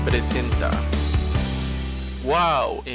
presenta wowmx.tv.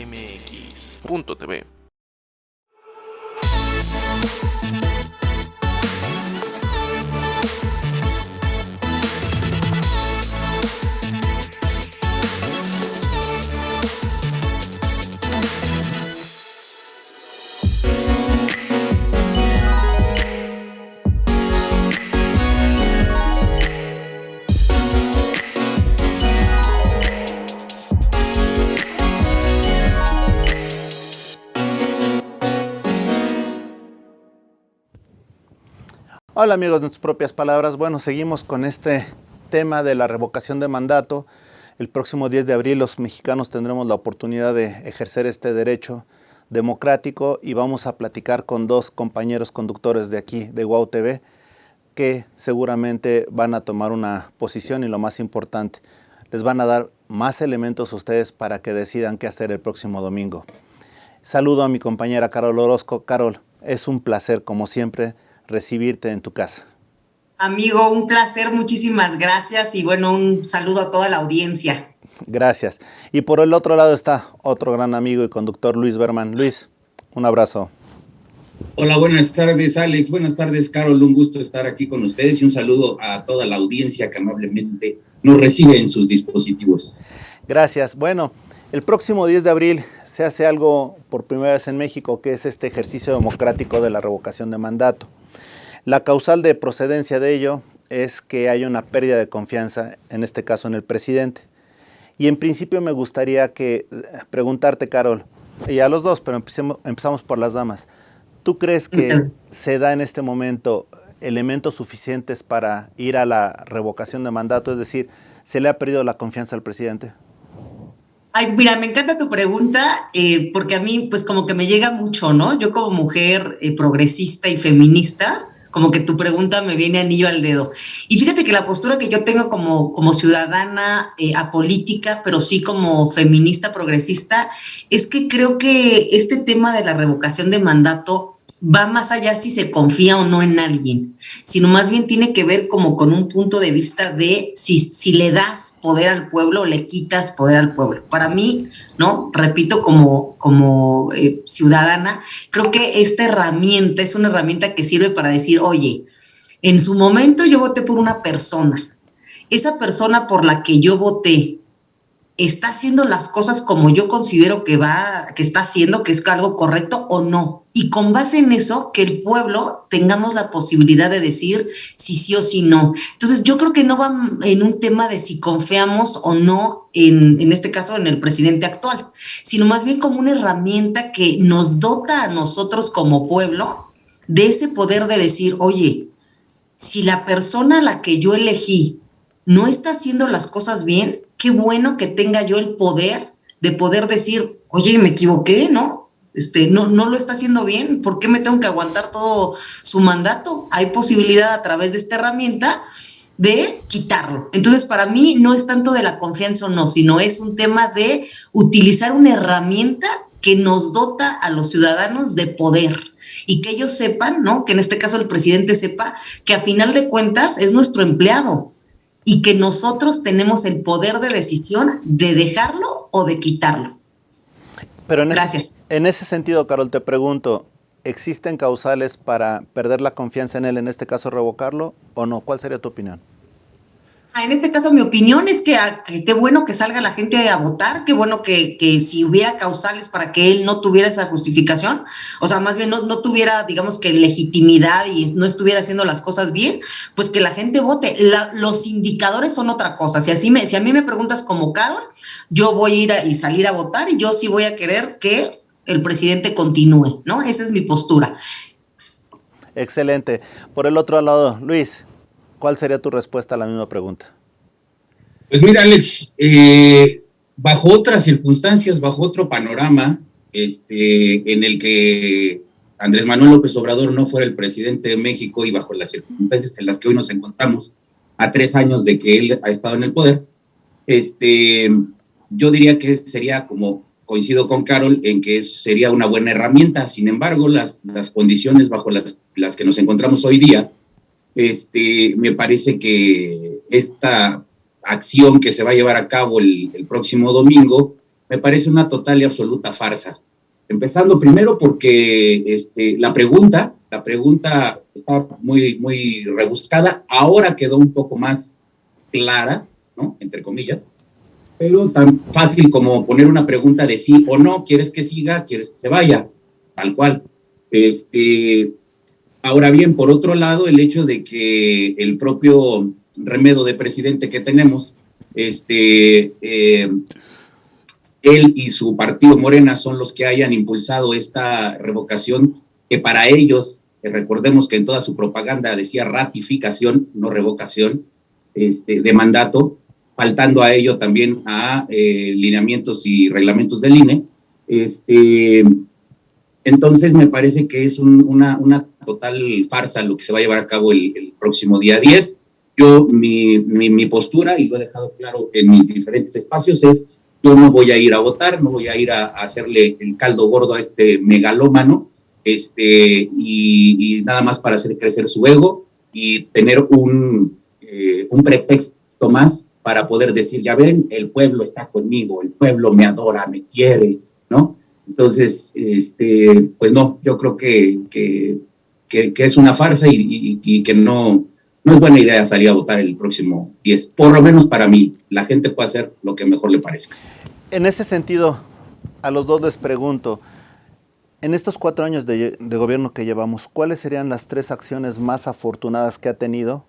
Hola amigos de tus propias palabras. Bueno, seguimos con este tema de la revocación de mandato. El próximo 10 de abril los mexicanos tendremos la oportunidad de ejercer este derecho democrático y vamos a platicar con dos compañeros conductores de aquí, de WOW TV, que seguramente van a tomar una posición y lo más importante, les van a dar más elementos a ustedes para que decidan qué hacer el próximo domingo. Saludo a mi compañera Carol Orozco. Carol, es un placer como siempre recibirte en tu casa. Amigo, un placer, muchísimas gracias y bueno, un saludo a toda la audiencia. Gracias. Y por el otro lado está otro gran amigo y conductor, Luis Berman. Luis, un abrazo. Hola, buenas tardes, Alex. Buenas tardes, Carol. Un gusto estar aquí con ustedes y un saludo a toda la audiencia que amablemente nos recibe en sus dispositivos. Gracias. Bueno, el próximo 10 de abril se hace algo por primera vez en México, que es este ejercicio democrático de la revocación de mandato. La causal de procedencia de ello es que hay una pérdida de confianza, en este caso en el presidente. Y en principio me gustaría preguntarte, Carol, y a los dos, pero empezamos por las damas. ¿Tú crees que se da en este momento elementos suficientes para ir a la revocación de mandato? Es decir, ¿se le ha perdido la confianza al presidente? Ay, mira, me encanta tu pregunta, porque a mí pues como que me llega mucho, ¿no? Yo como mujer progresista y feminista, como que tu pregunta me viene anillo al dedo. Y fíjate que la postura que yo tengo como ciudadana apolítica, pero sí como feminista progresista, es que creo que este tema de la revocación de mandato va más allá si se confía o no en alguien, sino más bien tiene que ver como con un punto de vista de si le das poder al pueblo o le quitas poder al pueblo. Para mí, ¿no? Repito, como ciudadana, creo que esta herramienta es una herramienta que sirve para decir, oye, en su momento yo voté por una persona. Esa persona por la que yo voté está haciendo las cosas como yo considero que está haciendo, que es algo correcto o no. Y con base en eso, que el pueblo tengamos la posibilidad de decir si sí o si no. Entonces, yo creo que no va en un tema de si confiamos o no, en este caso, en el presidente actual, sino más bien como una herramienta que nos dota a nosotros como pueblo de ese poder de decir, oye, si la persona a la que yo elegí no está haciendo las cosas bien, qué bueno que tenga yo el poder de poder decir, oye, me equivoqué, ¿no? No lo está haciendo bien, ¿por qué me tengo que aguantar todo su mandato? Hay posibilidad a través de esta herramienta de quitarlo. Entonces, para mí no es tanto de la confianza o no, sino es un tema de utilizar una herramienta que nos dota a los ciudadanos de poder y que ellos sepan, ¿no? Que en este caso el presidente sepa que a final de cuentas es nuestro empleado y que nosotros tenemos el poder de decisión de dejarlo o de quitarlo. Pero en ese sentido, Carol, te pregunto, ¿existen causales para perder la confianza en él, en este caso revocarlo, o no? ¿Cuál sería tu opinión? En este caso, mi opinión es que qué bueno que salga la gente a votar, qué bueno que si hubiera causales para que él no tuviera esa justificación, o sea, más bien no tuviera, digamos que legitimidad y no estuviera haciendo las cosas bien, pues que la gente vote. Los indicadores son otra cosa. Si a mí me preguntas como Carol, yo voy a ir y salir a votar y yo sí voy a querer que el presidente continúe, ¿no? Esa es mi postura. Excelente. Por el otro lado, Luis, ¿cuál sería tu respuesta a la misma pregunta? Pues mira, Alex, bajo otras circunstancias, bajo otro panorama, en el que Andrés Manuel López Obrador no fuera el presidente de México y bajo las circunstancias en las que hoy nos encontramos, a 3 años de que él ha estado en el poder, yo diría que sería como, coincido con Carol, en que sería una buena herramienta. Sin embargo, las condiciones bajo las que nos encontramos hoy día, me parece que esta acción que se va a llevar a cabo el próximo domingo, me parece una total y absoluta farsa. Empezando primero porque la pregunta está muy, muy rebuscada, ahora quedó un poco más clara, ¿no? Entre comillas, pero tan fácil como poner una pregunta de sí o no, ¿quieres que siga? ¿Quieres que se vaya? Tal cual. Ahora bien, por otro lado, el hecho de que el propio remedo de presidente que tenemos, él y su partido Morena son los que hayan impulsado esta revocación, que para ellos, recordemos que en toda su propaganda decía ratificación, no revocación, de mandato, faltando a ello también a lineamientos y reglamentos del INE. Entonces me parece que es una total farsa lo que se va a llevar a cabo el próximo día 10. Yo, mi postura, y lo he dejado claro en mis diferentes espacios, es: yo no voy a ir a votar, no voy a ir a hacerle el caldo gordo a este megalómano, y nada más para hacer crecer su ego y tener un pretexto más para poder decir, ya ven, el pueblo está conmigo, el pueblo me adora, me quiere, ¿no? Entonces, pues no, yo creo que es una farsa y que no es buena idea salir a votar el próximo 10, por lo menos para mí. La gente puede hacer lo que mejor le parezca. En ese sentido, a los dos les pregunto, en estos 4 años de gobierno que llevamos, ¿cuáles serían las 3 acciones más afortunadas que ha tenido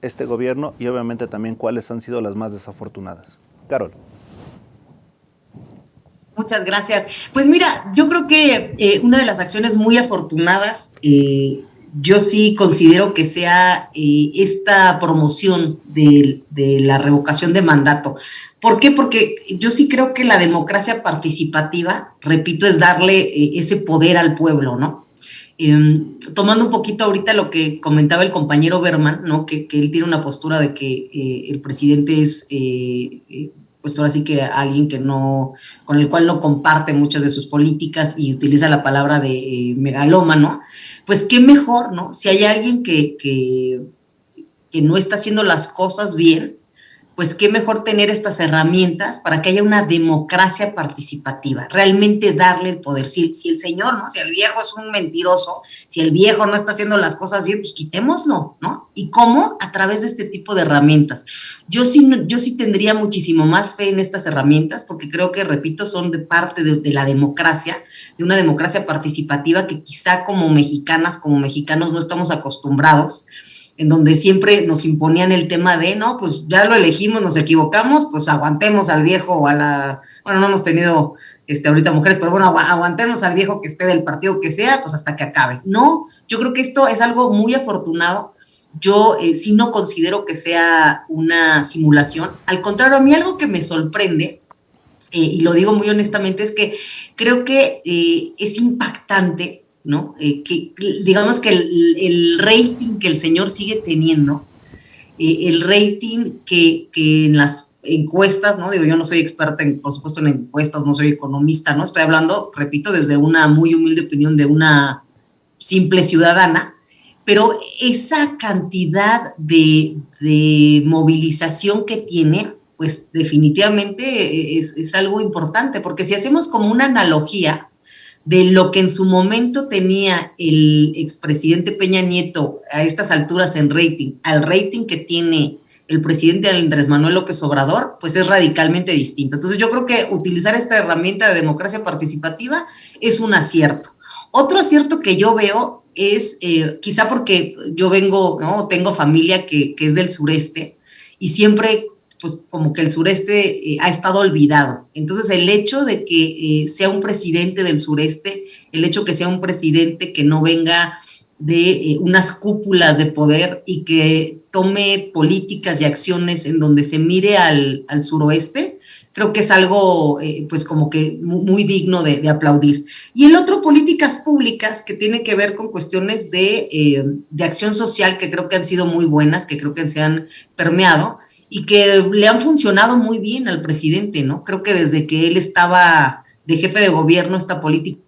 este gobierno? Y obviamente también, ¿cuáles han sido las más desafortunadas? Carol. Muchas gracias. Pues mira, yo creo que una de las acciones muy afortunadas, yo sí considero que sea esta promoción de la revocación de mandato. ¿Por qué? Porque yo sí creo que la democracia participativa, repito, es darle ese poder al pueblo, ¿no? Tomando un poquito ahorita lo que comentaba el compañero Berman, ¿no? Que él tiene una postura de que el presidente es, pues ahora sí que alguien que no, con el cual no comparte muchas de sus políticas y utiliza la palabra de megalómano, pues qué mejor, ¿no? Si hay alguien que no está haciendo las cosas bien, pues qué mejor tener estas herramientas para que haya una democracia participativa, realmente darle el poder. Si el señor, ¿no? Si el viejo es un mentiroso, si el viejo no está haciendo las cosas bien, pues quitémoslo, ¿no? ¿Y cómo? A través de este tipo de herramientas. Yo sí tendría muchísimo más fe en estas herramientas, porque creo que, repito, son de parte de la democracia, de una democracia participativa que quizá como mexicanas, como mexicanos no estamos acostumbrados, en donde siempre nos imponían el tema de, no, pues ya lo elegimos, nos equivocamos, pues aguantemos al viejo o a la, bueno, no hemos tenido ahorita mujeres, pero bueno, aguantemos al viejo que esté del partido que sea, pues hasta que acabe. No, yo creo que esto es algo muy afortunado. Yo sí no considero que sea una simulación. Al contrario, a mí algo que me sorprende, y lo digo muy honestamente, es que creo que es impactante, ¿no? Que digamos que el rating que el señor sigue teniendo, el rating que en las encuestas, ¿no? Digo, yo no soy experta, por supuesto, en encuestas, no soy economista, ¿no? Estoy hablando, repito, desde una muy humilde opinión de una simple ciudadana, pero esa cantidad de movilización que tiene, pues definitivamente es algo importante, porque si hacemos como una analogía de lo que en su momento tenía el expresidente Peña Nieto a estas alturas en rating, al rating que tiene el presidente Andrés Manuel López Obrador, pues es radicalmente distinto. Entonces yo creo que utilizar esta herramienta de democracia participativa es un acierto. Otro acierto que yo veo es, quizá porque yo vengo, ¿no? Tengo familia que es del sureste y siempre pues como que el sureste ha estado olvidado. Entonces el hecho de que sea un presidente del sureste, el hecho que sea un presidente que no venga de unas cúpulas de poder y que tome políticas y acciones en donde se mire al suroeste, creo que es algo pues como que muy digno de aplaudir. Y el otro, políticas públicas, que tiene que ver con cuestiones de acción social, que creo que han sido muy buenas, que creo que se han permeado, y que le han funcionado muy bien al presidente, ¿no? Creo que desde que él estaba de jefe de gobierno, esta política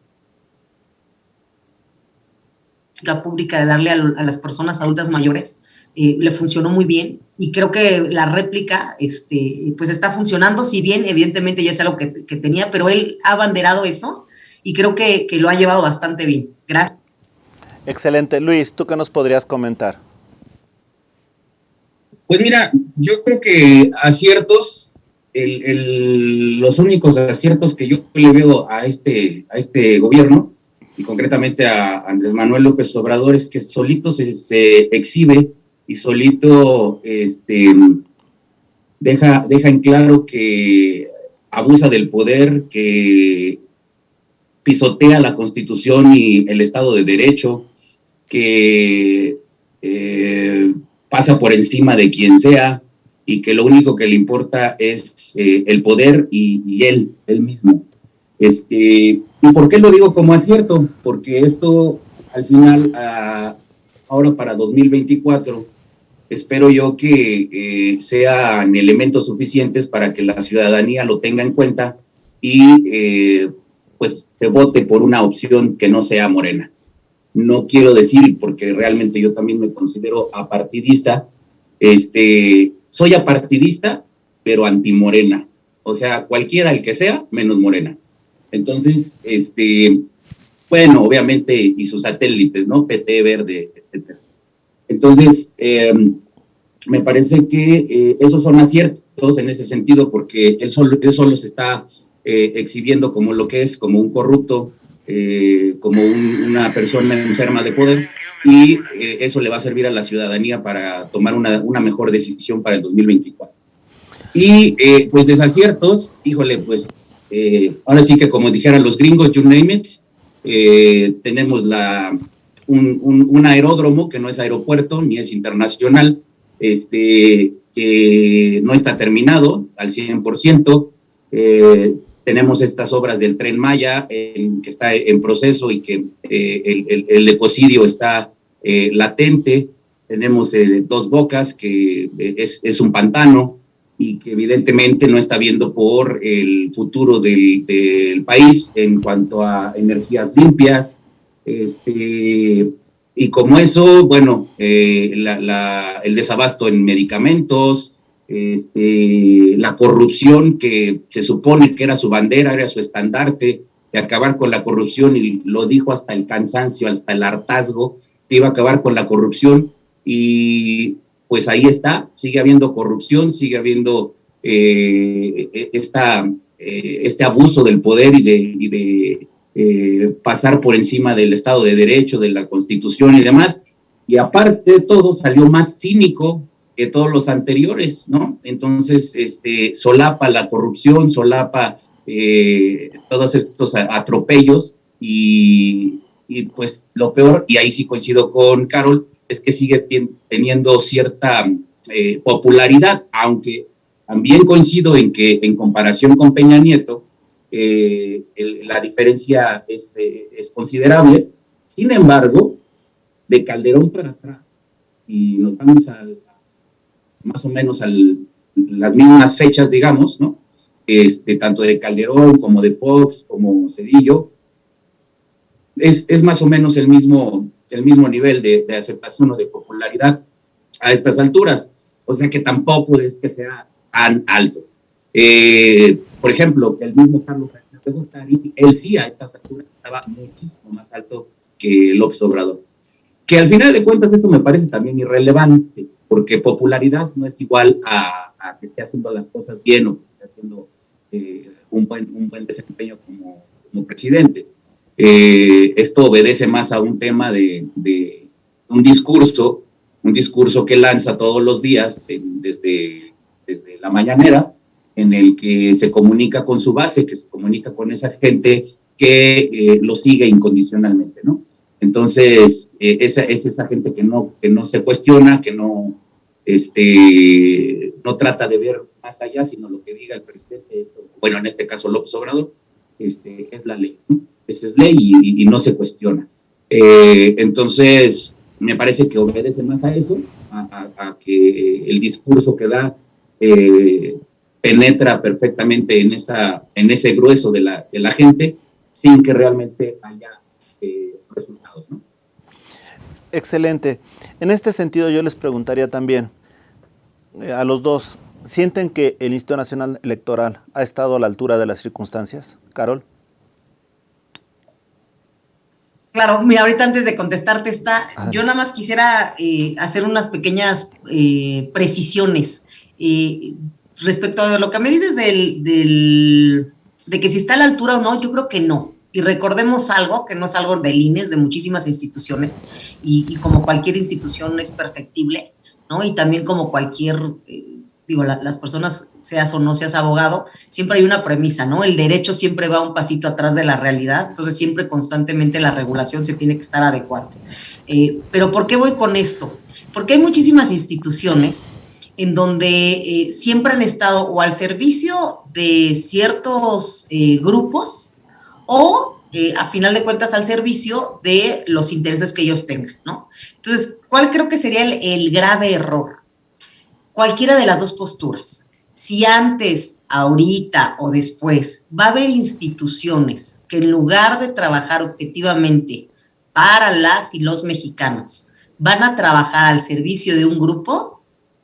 pública de darle a las personas adultas mayores, le funcionó muy bien, y creo que la réplica pues está funcionando, si bien evidentemente ya es algo que tenía, pero él ha abanderado eso y creo que lo ha llevado bastante bien. Gracias. Excelente. Luis, ¿tú qué nos podrías comentar? Pues mira, yo creo que aciertos, los únicos aciertos que yo le veo a este gobierno, y concretamente a Andrés Manuel López Obrador, es que solito se exhibe y solito deja en claro que abusa del poder, que pisotea la Constitución y el Estado de Derecho, que pasa por encima de quien sea, y que lo único que le importa es el poder y él mismo. ¿Y por qué lo digo como acierto? Porque esto, al final, ahora para 2024, espero yo que sean elementos suficientes para que la ciudadanía lo tenga en cuenta y pues se vote por una opción que no sea Morena. No quiero decir, porque realmente yo también me considero apartidista, soy apartidista, pero anti-Morena. O sea, cualquiera el que sea, menos Morena. Entonces, bueno, obviamente, y sus satélites, ¿no? PT, Verde, etc. Entonces, me parece que esos son aciertos en ese sentido, porque él solo se está exhibiendo como lo que es, como un corrupto, como una persona enferma de poder, y eso le va a servir a la ciudadanía para tomar una mejor decisión para el 2024. Y pues desaciertos, híjole, pues ahora sí que como dijeran los gringos, you name it, tenemos un aeródromo que no es aeropuerto ni es internacional, que no está terminado al 100%, tenemos estas obras del Tren Maya que está en proceso y que el ecocidio está latente. Tenemos Dos Bocas, que es un pantano y que evidentemente no está viendo por el futuro del país en cuanto a energías limpias. Y como eso, bueno, el desabasto en medicamentos, la corrupción, que se supone que era su bandera, era su estandarte, de acabar con la corrupción, y lo dijo hasta el cansancio, hasta el hartazgo, que iba a acabar con la corrupción, y pues ahí está, sigue habiendo corrupción, sigue habiendo este abuso del poder y de pasar por encima del Estado de Derecho, de la Constitución y demás, y aparte de todo salió más cínico que todos los anteriores, ¿no? Entonces, solapa la corrupción, solapa todos estos atropellos, y pues lo peor, y ahí sí coincido con Carol, es que sigue teniendo cierta popularidad, aunque también coincido en que en comparación con Peña Nieto, la diferencia es considerable. Sin embargo, de Calderón para atrás, y nos vamos más o menos a las mismas fechas, digamos, ¿no? Tanto de Calderón como de Fox, como Zedillo, es más o menos el mismo nivel de aceptación o de popularidad a estas alturas. O sea que tampoco es que sea tan alto. Por ejemplo, el mismo Carlos Salinas de Gortari, él sí a estas alturas estaba muchísimo más alto que López Obrador. Que al final de cuentas esto me parece también irrelevante, porque popularidad no es igual a que esté haciendo las cosas bien o que esté haciendo un buen desempeño como presidente. Esto obedece más a un tema de un discurso que lanza todos los días desde la mañanera, en el que se comunica con su base, que se comunica con esa gente que lo sigue incondicionalmente, ¿no? Entonces, es esa gente que no se cuestiona, que no trata de ver más allá, sino lo que diga el presidente, bueno, en este caso López Obrador, es la ley, ¿no? Esa es ley y no se cuestiona. Entonces, me parece que obedece más a eso, a que el discurso que da penetra perfectamente en ese grueso de la gente, sin que realmente haya resultados, ¿no? Excelente. En este sentido yo les preguntaría también a los dos, ¿sienten que el Instituto Nacional Electoral ha estado a la altura de las circunstancias? Carol. Claro, mira, ahorita antes de contestarte yo nada más quisiera hacer unas pequeñas precisiones respecto a lo que me dices de que si está a la altura o no. Yo creo que no. Y recordemos algo, que no es algo del INE, es de muchísimas instituciones, y como cualquier institución es perfectible, ¿no? Y también como cualquier, las personas, seas o no seas abogado, siempre hay una premisa, ¿no? El derecho siempre va un pasito atrás de la realidad, entonces siempre constantemente la regulación se tiene que estar adecuando. Pero ¿por qué voy con esto? Porque hay muchísimas instituciones en donde siempre han estado o al servicio de ciertos grupos, o a final de cuentas al servicio de los intereses que ellos tengan, ¿no? Entonces, ¿cuál creo que sería el grave error? Cualquiera de las dos posturas. Si antes, ahorita o después va a haber instituciones que en lugar de trabajar objetivamente para las y los mexicanos, van a trabajar al servicio de un grupo,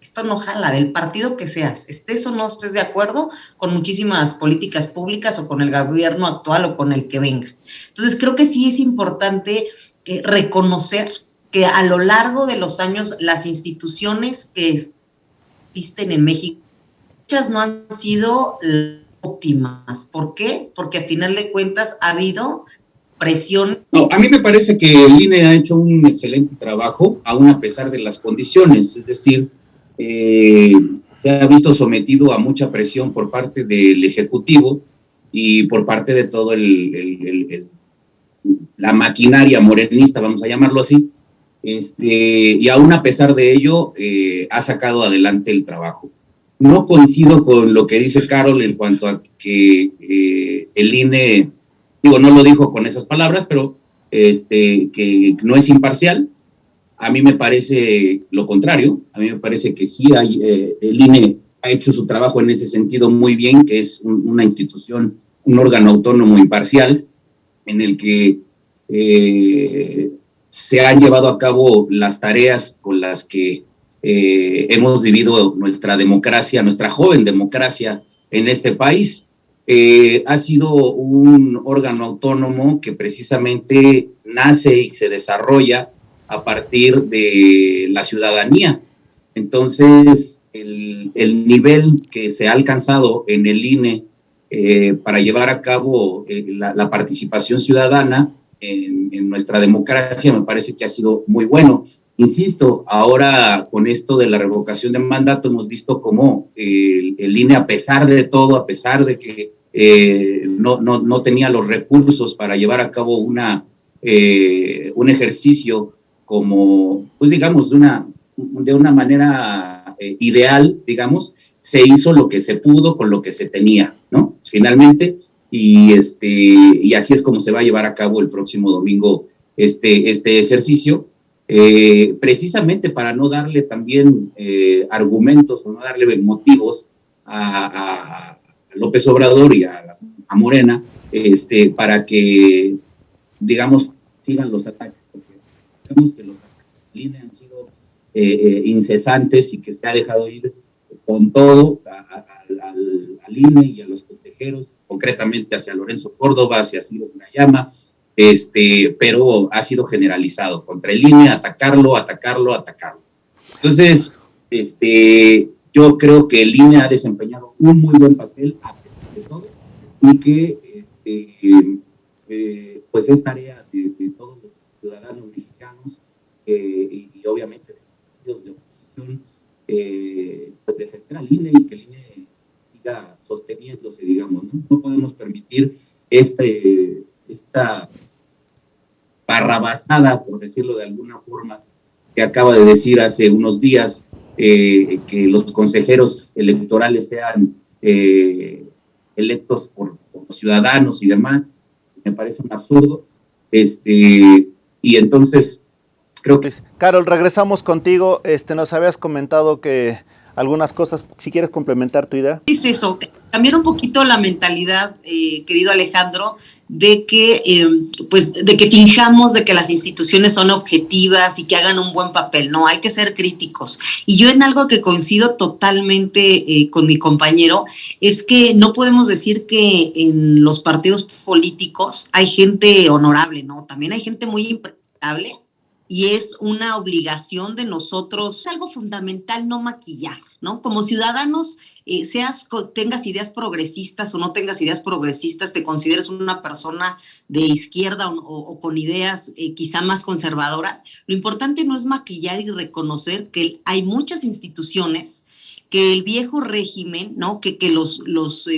esto no jala, del partido que seas, estés o no estés de acuerdo con muchísimas políticas públicas o con el gobierno actual o con el que venga. Entonces creo que sí es importante reconocer que a lo largo de los años las instituciones que existen en México, muchas no han sido óptimas. ¿Por qué? Porque a final de cuentas ha habido presión. No, a mí me parece que el INE ha hecho un excelente trabajo, aún a pesar de las condiciones, es decir, se ha visto sometido a mucha presión por parte del Ejecutivo y por parte de todo la maquinaria morenista, vamos a llamarlo así, y aún a pesar de ello, ha sacado adelante el trabajo. No coincido con lo que dice Carol en cuanto a que el INE, no lo dijo con esas palabras, pero que no es imparcial. A mí me parece lo contrario. A mí me parece que sí el INE ha hecho su trabajo en ese sentido muy bien, que es una institución, un órgano autónomo imparcial, en el que se han llevado a cabo las tareas con las que hemos vivido nuestra democracia, nuestra joven democracia en este país. Ha sido un órgano autónomo que precisamente nace y se desarrolla a partir de la ciudadanía. Entonces, el nivel que se ha alcanzado en el INE para llevar a cabo la participación ciudadana en nuestra democracia me parece que ha sido muy bueno. Insisto, ahora con esto de la revocación de mandato hemos visto cómo el INE, a pesar de todo, a pesar de que no tenía los recursos para llevar a cabo un ejercicio como, pues digamos, de una manera ideal, digamos, se hizo lo que se pudo con lo que se tenía, ¿no? Finalmente, y así es como se va a llevar a cabo el próximo domingo este ejercicio, precisamente para no darle también argumentos o no darle motivos a López Obrador y a Morena, para que, digamos, sigan los ataques. Vemos que los ataques han sido incesantes y que se ha dejado ir con todo al INE y a los consejeros, concretamente hacia Lorenzo Córdoba, hacia Ciro Murayama, pero ha sido generalizado contra el INE, atacarlo. Entonces, yo creo que el INE ha desempeñado un muy buen papel a pesar de todo y que pues es tarea de todos los ciudadanos mexicanos y obviamente de los de oposición, pues defender al INE y que el INE siga sosteniéndose, digamos, ¿no? No podemos permitir esta barrabasada, por decirlo de alguna forma, que acaba de decir hace unos días, que los consejeros electorales sean electos por los ciudadanos y demás. Me parece un absurdo. Y entonces creo que... Carol, regresamos contigo. Nos habías comentado que algunas cosas, si quieres complementar tu idea. Es eso, cambiar un poquito la mentalidad, querido Alejandro, de que, de que fijamos de que las instituciones son objetivas y que hagan un buen papel. No, hay que ser críticos. Y yo en algo que coincido totalmente con mi compañero es que no podemos decir que en los partidos políticos hay gente honorable, ¿no? También hay gente muy impresentable y es una obligación de nosotros, es algo fundamental no maquillar, ¿no? Como ciudadanos, tengas ideas progresistas o no tengas ideas progresistas, te consideres una persona de izquierda o con ideas quizá más conservadoras, lo importante no es maquillar y reconocer que hay muchas instituciones que el viejo régimen, ¿no? que los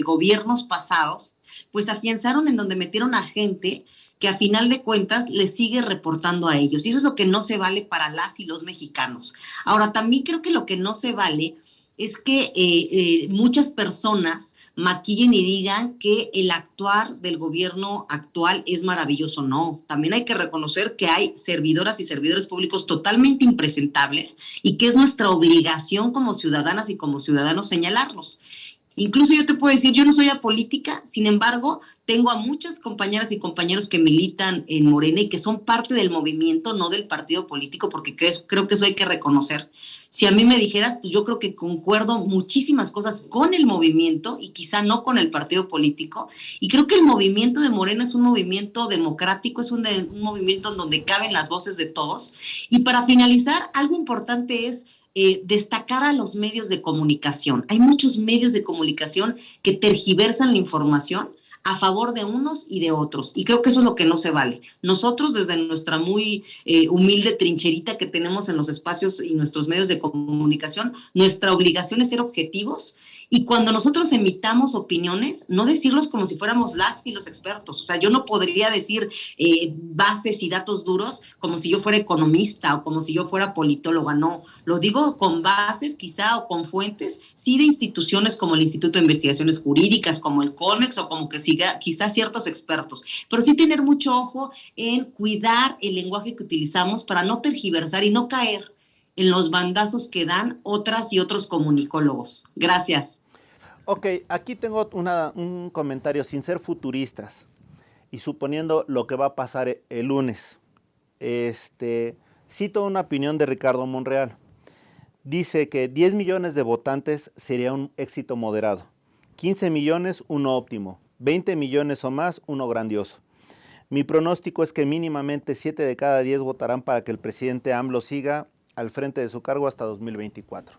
gobiernos pasados, pues afianzaron en donde metieron a gente que a final de cuentas les sigue reportando a ellos. Y eso es lo que no se vale para las y los mexicanos. Ahora, también creo que lo que no se vale es que muchas personas maquillen y digan que el actuar del gobierno actual es maravilloso. No, también hay que reconocer que hay servidoras y servidores públicos totalmente impresentables y que es nuestra obligación como ciudadanas y como ciudadanos señalarlos. Incluso yo te puedo decir, yo no soy apolítica, sin embargo, tengo a muchas compañeras y compañeros que militan en Morena y que son parte del movimiento, no del partido político, porque creo que eso hay que reconocer. Si a mí me dijeras, pues yo creo que concuerdo muchísimas cosas con el movimiento y quizá no con el partido político. Y creo que el movimiento de Morena es un movimiento democrático, es un movimiento en donde caben las voces de todos. Y para finalizar, algo importante es destacar a los medios de comunicación. Hay muchos medios de comunicación que tergiversan la información a favor de unos y de otros. Y creo que eso es lo que no se vale. Nosotros, desde nuestra muy humilde trincherita que tenemos en los espacios y nuestros medios de comunicación, nuestra obligación es ser objetivos. Y cuando nosotros emitamos opiniones, no decirlos como si fuéramos las y los expertos. O sea, yo no podría decir bases y datos duros como si yo fuera economista o como si yo fuera politóloga. No, lo digo con bases quizá o con fuentes, sí, de instituciones como el Instituto de Investigaciones Jurídicas, como el COMEX o como que siga quizá ciertos expertos. Pero sí tener mucho ojo en cuidar el lenguaje que utilizamos para no tergiversar y no caer en los bandazos que dan otras y otros comunicólogos. Gracias. Ok, aquí tengo un comentario sin ser futuristas y suponiendo lo que va a pasar el lunes. Cito una opinión de Ricardo Monreal. Dice que 10 millones de votantes sería un éxito moderado, 15 millones uno óptimo, 20 millones o más uno grandioso. Mi pronóstico es que mínimamente 7 de cada 10 votarán para que el presidente AMLO siga al frente de su cargo hasta 2024.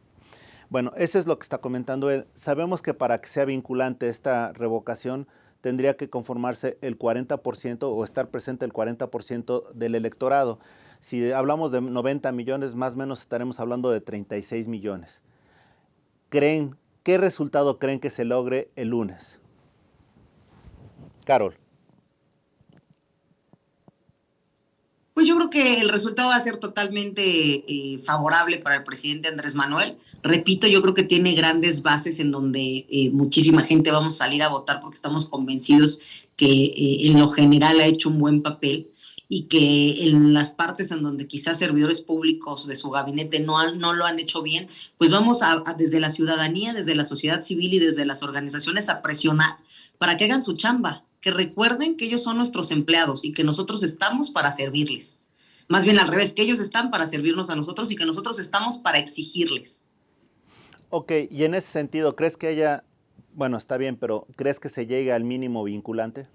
Bueno, eso es lo que está comentando él. Sabemos que para que sea vinculante esta revocación tendría que conformarse el 40% o estar presente el 40% del electorado. Si hablamos de 90 millones, más o menos estaremos hablando de 36 millones. ¿Qué resultado creen que se logre el lunes? Carol. Pues yo creo que el resultado va a ser totalmente favorable para el presidente Andrés Manuel. Repito, yo creo que tiene grandes bases en donde muchísima gente vamos a salir a votar porque estamos convencidos que en lo general ha hecho un buen papel y que en las partes en donde quizás servidores públicos de su gabinete no lo han hecho bien, pues vamos desde la ciudadanía, desde la sociedad civil y desde las organizaciones a presionar para que hagan su chamba, que recuerden que ellos son nuestros empleados y que nosotros estamos para servirles. Más bien al revés, que ellos están para servirnos a nosotros y que nosotros estamos para exigirles. Ok, y en ese sentido, ¿crees que haya, bueno, está bien, pero ¿crees que se llegue al mínimo vinculante?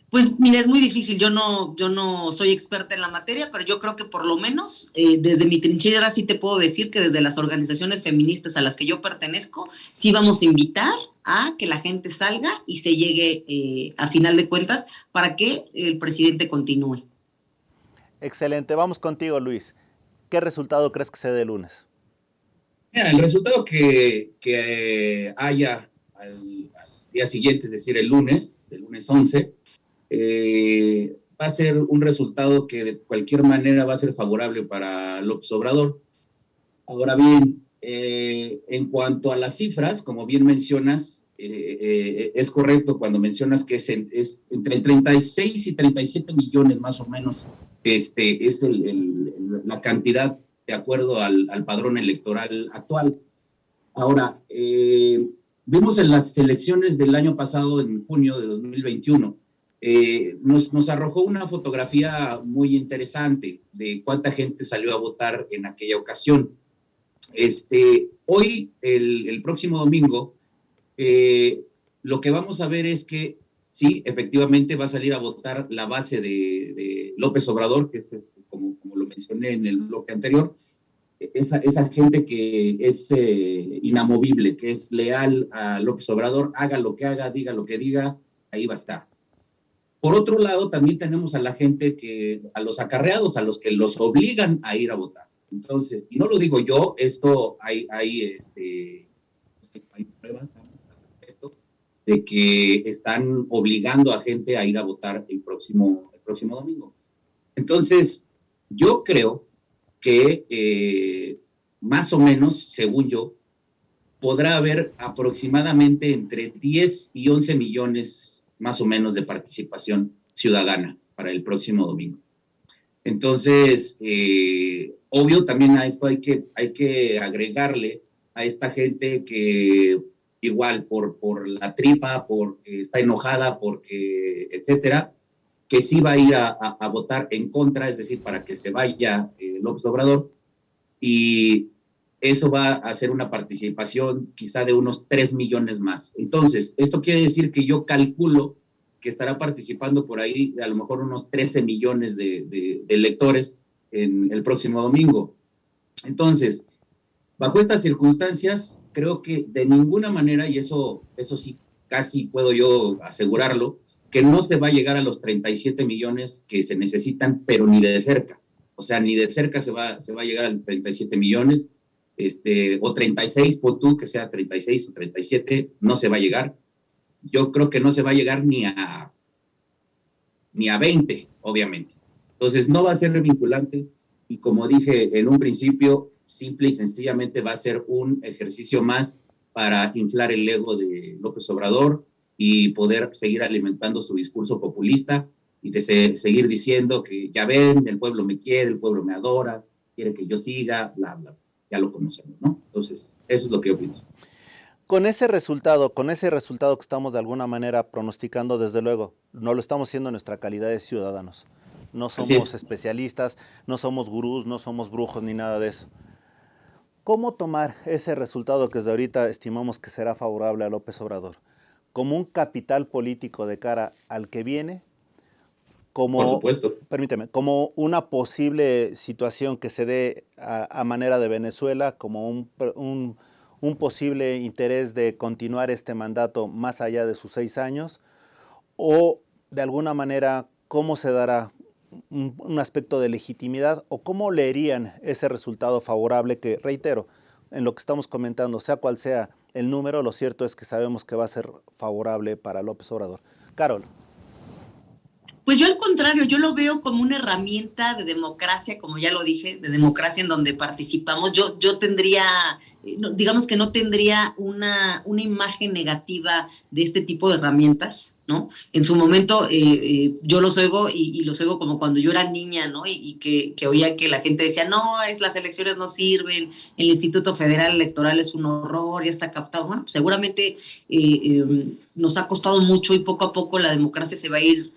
Pues mira, es muy difícil, yo no soy experta en la materia, pero yo creo que por lo menos desde mi trinchera sí te puedo decir que desde las organizaciones feministas a las que yo pertenezco, sí vamos a invitar a que la gente salga y se llegue a final de cuentas para que el presidente continúe. Excelente, vamos contigo, Luis. ¿Qué resultado crees que se dé el lunes? Mira, el resultado que haya al día siguiente, es decir, el lunes 11, va a ser un resultado que de cualquier manera va a ser favorable para López Obrador. Ahora bien, en cuanto a las cifras, como bien mencionas, es correcto cuando mencionas que es entre el 36 y 37 millones más o menos, es la cantidad de acuerdo al padrón electoral actual. Ahora, vimos en las elecciones del año pasado, en junio de 2021, nos arrojó una fotografía muy interesante de cuánta gente salió a votar en aquella ocasión. Hoy, el próximo domingo, lo que vamos a ver es que sí, efectivamente va a salir a votar la base de López Obrador, que es como lo mencioné en el bloque anterior, esa gente que es inamovible, que es leal a López Obrador, haga lo que haga, diga lo que diga, ahí va a estar. Por otro lado, también tenemos a la gente a los acarreados, a los que los obligan a ir a votar. Entonces, y no lo digo yo, esto hay pruebas de que están obligando a gente a ir a votar el próximo domingo. Entonces, yo creo que más o menos, según yo, podrá haber aproximadamente entre 10 y 11 millones más o menos de participación ciudadana para el próximo domingo. Entonces, obvio, también a esto hay que agregarle a esta gente que igual por la tripa, porque está enojada, porque etcétera, que sí va a ir a votar en contra, es decir, para que se vaya López Obrador, y eso va a ser una participación quizá de unos 3 millones más. Entonces, esto quiere decir que yo calculo que estará participando por ahí a lo mejor unos 13 millones de electores en el próximo domingo. Entonces, bajo estas circunstancias, creo que de ninguna manera, y eso sí, casi puedo yo asegurarlo, que no se va a llegar a los 37 millones que se necesitan, pero ni de cerca. O sea, ni de cerca se va a llegar a los 37 millones, o 36, pon tú que sea 36 o 37, no se va a llegar. Yo creo que no se va a llegar ni a 20, obviamente. Entonces, no va a ser vinculante, y como dije en un principio, simple y sencillamente va a ser un ejercicio más para inflar el ego de López Obrador y poder seguir alimentando su discurso populista y de seguir diciendo que ya ven, el pueblo me quiere, el pueblo me adora, quiere que yo siga, bla, bla, ya lo conocemos, ¿no? Entonces, eso es lo que yo pienso. Con ese resultado que estamos de alguna manera pronosticando, desde luego, no lo estamos haciendo en nuestra calidad de ciudadanos. No somos especialistas, no somos gurús, no somos brujos ni nada de eso. ¿Cómo tomar ese resultado que desde ahorita estimamos que será favorable a López Obrador? ¿Como un capital político de cara al que viene? Como, por supuesto. Permíteme, como una posible situación que se dé a manera de Venezuela, como un posible interés de continuar este mandato más allá de sus 6 años, o de alguna manera cómo se dará un aspecto de legitimidad, o cómo leerían ese resultado favorable que, reitero, en lo que estamos comentando, sea cual sea el número, lo cierto es que sabemos que va a ser favorable para López Obrador. Carol. Pues yo al contrario, yo lo veo como una herramienta de democracia, como ya lo dije, de democracia en donde participamos. Yo tendría, digamos que no tendría una imagen negativa de este tipo de herramientas, ¿no? En su momento yo los oigo y los oigo como cuando yo era niña, ¿no? Y que oía que la gente decía, no, las elecciones no sirven, el Instituto Federal Electoral es un horror, ya está captado. Bueno, seguramente nos ha costado mucho y poco a poco la democracia se va a ir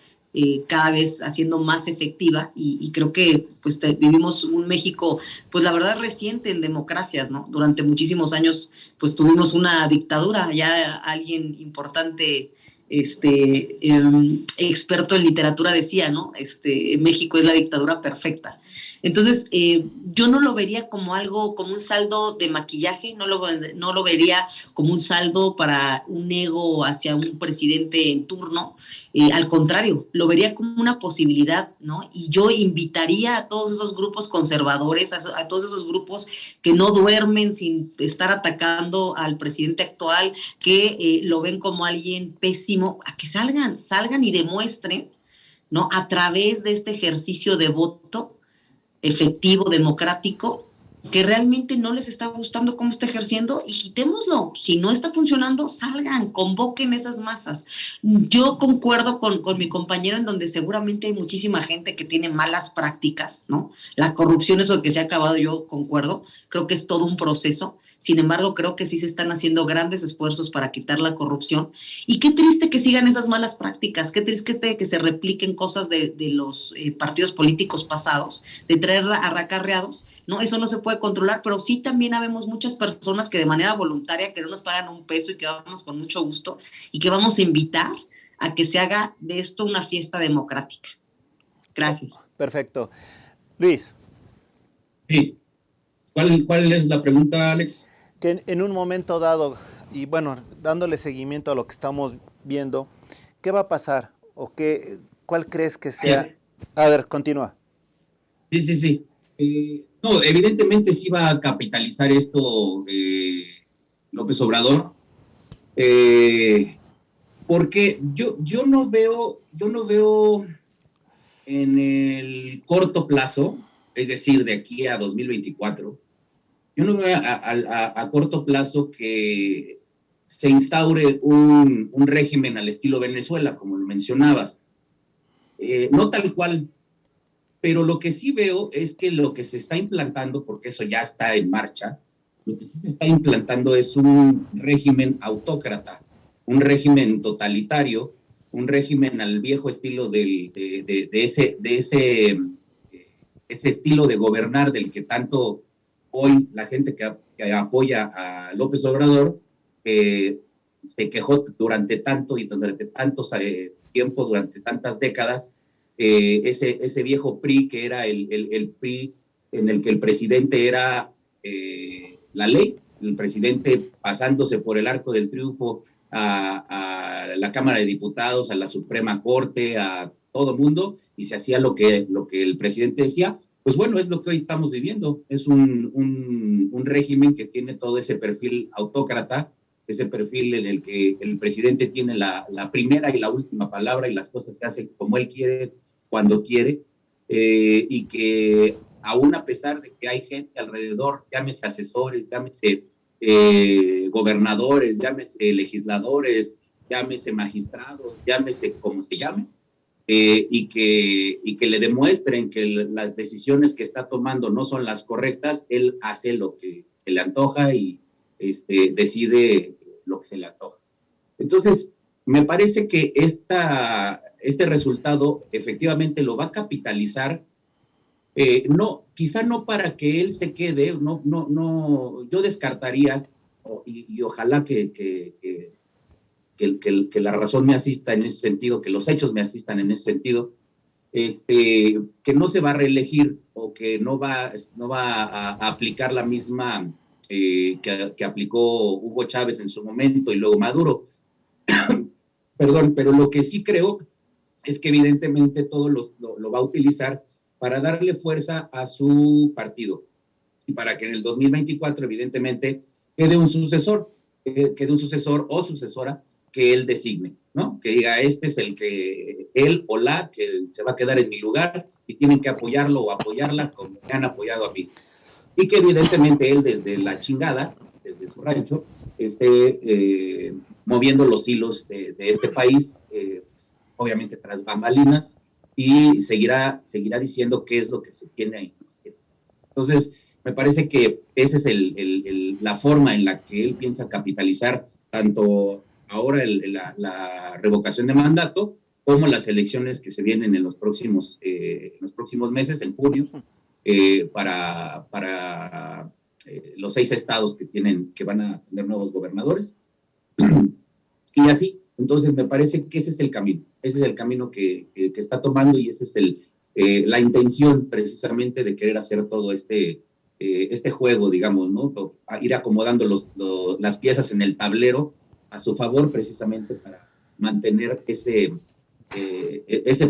cada vez haciendo más efectiva, y creo que pues vivimos un México, pues la verdad, reciente en democracias, ¿no? Durante muchísimos años pues tuvimos una dictadura. Ya alguien importante, experto en literatura decía, ¿no? México es la dictadura perfecta. Entonces, yo no lo vería como algo, como un saldo de maquillaje, no lo vería como un saldo para un ego hacia un presidente en turno. Al contrario, lo vería como una posibilidad, ¿no? Y yo invitaría a todos esos grupos conservadores, a todos esos grupos que no duermen sin estar atacando al presidente actual, que lo ven como alguien pésimo, a que salgan y demuestren, ¿no? A través de este ejercicio de voto efectivo, democrático, que realmente no les está gustando cómo está ejerciendo y quitémoslo. Si no está funcionando, salgan, convoquen esas masas. Yo concuerdo con mi compañero en donde seguramente hay muchísima gente que tiene malas prácticas, ¿no? La corrupción es lo que se ha acabado, yo concuerdo, creo que es todo un proceso. Sin embargo, creo que sí se están haciendo grandes esfuerzos para quitar la corrupción. Y qué triste que sigan esas malas prácticas, qué triste que se repliquen cosas de los partidos políticos pasados, de traer acarreados, ¿no? Eso no se puede controlar, pero sí también habemos muchas personas que de manera voluntaria, que no nos pagan un peso y que vamos con mucho gusto y que vamos a invitar a que se haga de esto una fiesta democrática. Gracias. Perfecto. Luis. Sí. ¿Cuál es la pregunta, Alex? Que en un momento dado, y bueno, dándole seguimiento a lo que estamos viendo, ¿qué va a pasar? ¿O cuál crees que sea? A ver, continúa. Sí. No, evidentemente sí va a capitalizar esto López Obrador, porque yo no veo en el corto plazo, es decir, de aquí a 2024, yo no veo a corto plazo que se instaure un régimen al estilo Venezuela, como lo mencionabas. No tal cual, pero lo que sí veo es que lo que se está implantando, porque eso ya está en marcha, lo que sí se está implantando es un régimen autócrata, un régimen totalitario, un régimen al viejo estilo de ese estilo de gobernar del que tanto hoy la gente que apoya a López Obrador se quejó durante tanto y durante tantos tiempo, durante tantas décadas, ese viejo PRI que era el PRI en el que el presidente era la ley, el presidente pasándose por el arco del triunfo a la Cámara de Diputados, a la Suprema Corte, a todo mundo, y se hacía lo que el presidente decía. Pues bueno, es lo que hoy estamos viviendo, es un régimen que tiene todo ese perfil autócrata, ese perfil en el que el presidente tiene la primera y la última palabra y las cosas se hacen como él quiere, cuando quiere, y que aún a pesar de que hay gente alrededor, llámese asesores, llámese gobernadores, llámese legisladores, llámese magistrados, llámese como se llame, y que le demuestren que las decisiones que está tomando no son las correctas, él hace lo que se le antoja y decide lo que se le antoja. Entonces, me parece que este resultado efectivamente lo va a capitalizar, quizá no para que él se quede, yo descartaría, y ojalá que la razón me asista en ese sentido, que los hechos me asistan en ese sentido, que no se va a reelegir o que no va a aplicar la misma que aplicó Hugo Chávez en su momento y luego Maduro. Perdón, pero lo que sí creo es que evidentemente todo lo va a utilizar para darle fuerza a su partido y para que en el 2024 evidentemente quede un sucesor o sucesora que él designe, ¿no? Que diga, este es el que él o la que se va a quedar en mi lugar y tienen que apoyarlo o apoyarla como me han apoyado a mí. Y que evidentemente él desde la chingada, desde su rancho, esté moviendo los hilos de este país, obviamente tras bambalinas, y seguirá diciendo qué es lo que se tiene ahí. Entonces, me parece que esa es la forma en la que él piensa capitalizar tanto ahora la revocación de mandato como las elecciones que se vienen en los próximos meses, en junio, para los 6 estados que van a tener nuevos gobernadores. Y así, entonces me parece que ese es el camino que está tomando, y esa es la intención precisamente de querer hacer todo este juego, digamos, ¿no? Ir acomodando las piezas en el tablero a su favor, precisamente para mantener ese